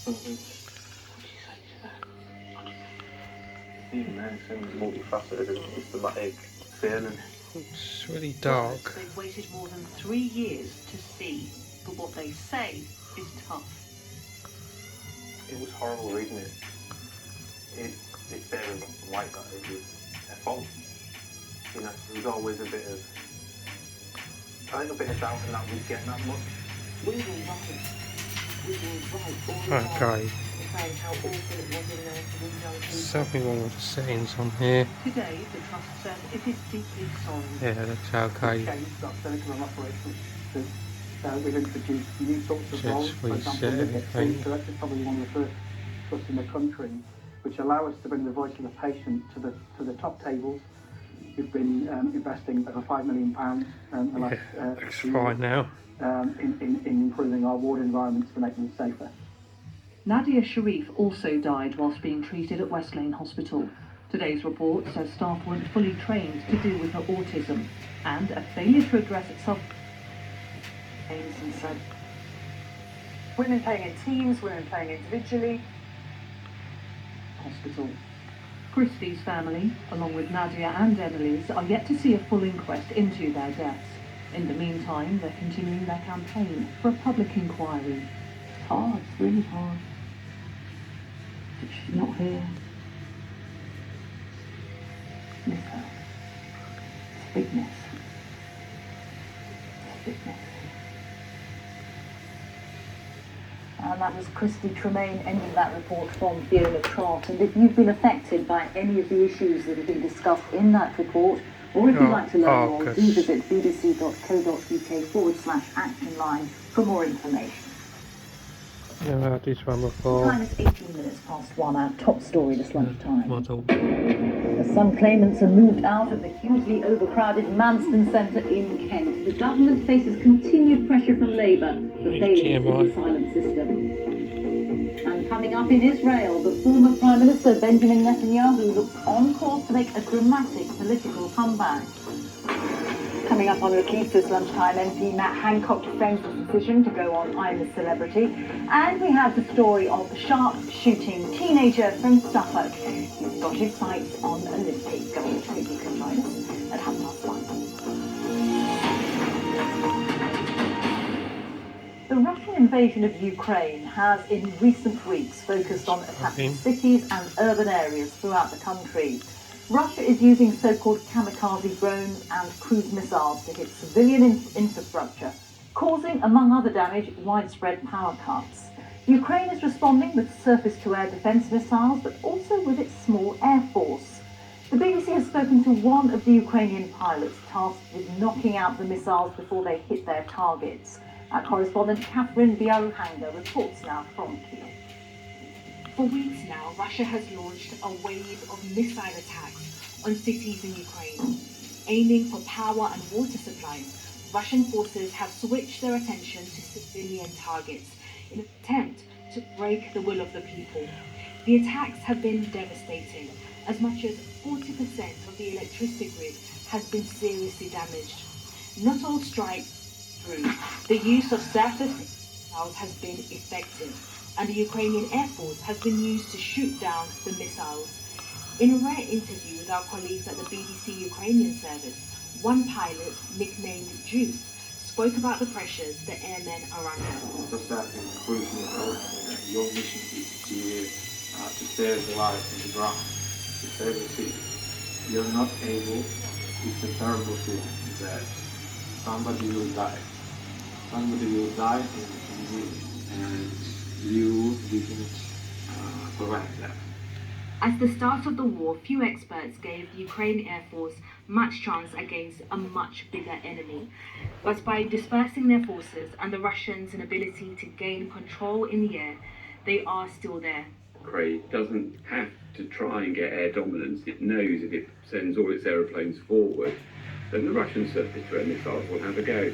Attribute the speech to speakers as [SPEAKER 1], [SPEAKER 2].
[SPEAKER 1] Even then, it's multifaceted and systematic feeling.
[SPEAKER 2] It's really dark.
[SPEAKER 3] They've waited more than 3 years to see, but what they say is tough.
[SPEAKER 1] It was horrible reading it. It's there in black and white that it was their fault. You know, there was always a bit of doubt in that we'd get that much.
[SPEAKER 3] We were right. We were right all along.
[SPEAKER 2] Okay.
[SPEAKER 3] Saying how awful it was in there for these young people.
[SPEAKER 2] Something wrong with the settings on here.
[SPEAKER 3] Today, the trust says it is deeply sorry.
[SPEAKER 2] Yeah, that's okay.
[SPEAKER 4] Changed our curriculum operations. We've introduced new sorts of roles. For example, Director is probably one of the first trusts in the country, which allow us to bring the voice of the patient to the top tables. We've been investing over £5 million the last
[SPEAKER 2] Looks fine now.
[SPEAKER 4] in improving our ward environments to make them safer.
[SPEAKER 3] Nadia Sharif also died whilst being treated at West Lane Hospital. Today's report says staff weren't fully trained to deal with her autism and a failure to address itself. And said, women playing in teams, women playing individually. Hospital. Christie's family, along with Nadia and Emily's, are yet to see a full inquest into their deaths. In the meantime, they're continuing their campaign for a public inquiry. It's hard, it's really hard. But she's not here. Miss her. It's a big miss. It's a big miss.
[SPEAKER 5] And that was Christy Tremaine ending that report from Fiona Trott. And if you've been affected by any of the issues that have been discussed in that report, or if you'd like to learn more, do visit bbc.co.uk/action line for more information.
[SPEAKER 2] Yeah, I had this one before.
[SPEAKER 5] Time is 18 minutes past 1, our top story this lunchtime.
[SPEAKER 2] Model.
[SPEAKER 5] As some claimants are moved out of the hugely overcrowded Manston Centre in Kent, the government faces continued pressure from Labour for failing the asylum system. And coming up in Israel, the former Prime Minister Benjamin Netanyahu looks on course to make a dramatic political comeback. Coming up on Repeat this lunchtime, MP Matt Hancock defends his decision to go on I'm a Celebrity. And we have the story of the Sharp shooting teenager from Suffolk. He's got his sights on Olympic gold. Hope you can join us at 1:30. The Russian invasion of Ukraine has in recent weeks focused on attacking cities and urban areas throughout the country. Russia is using so-called kamikaze drones and cruise missiles to hit civilian infrastructure, causing, among other damage, widespread power cuts. Ukraine is responding with surface-to-air defence missiles, but also with its small air force. The BBC has spoken to one of the Ukrainian pilots tasked with knocking out the missiles before they hit their targets. Our correspondent Catherine Biaruhanga reports now from Kyiv.
[SPEAKER 6] For weeks now, Russia has launched a wave of missile attacks on cities in Ukraine. Aiming for power and water supplies, Russian forces have switched their attention to civilian targets in an attempt to break the will of the people. The attacks have been devastating. As much as 40% of the electricity grid has been seriously damaged. Not all strikes through. The use of surface missiles has been effective, and the Ukrainian Air Force has been used to shoot down the missiles. In a rare interview with our colleagues at the BBC Ukrainian service, one pilot, nicknamed Juice, spoke about the pressures the airmen are under.
[SPEAKER 1] Your mission is to save the life on the ground, to save the city. You're not able, it's a terrible thing that somebody will die. Somebody will die in you, and you didn't prevent that.
[SPEAKER 6] At the start of the war, few experts gave the Ukrainian Air Force much chance against a much bigger enemy. But by dispersing their forces and the Russians' inability to gain control in the air, they are still there.
[SPEAKER 7] Ukraine doesn't have to try and get air dominance. It knows if it sends all its aeroplanes forward, then the Russian surface-to-air missiles will have a go.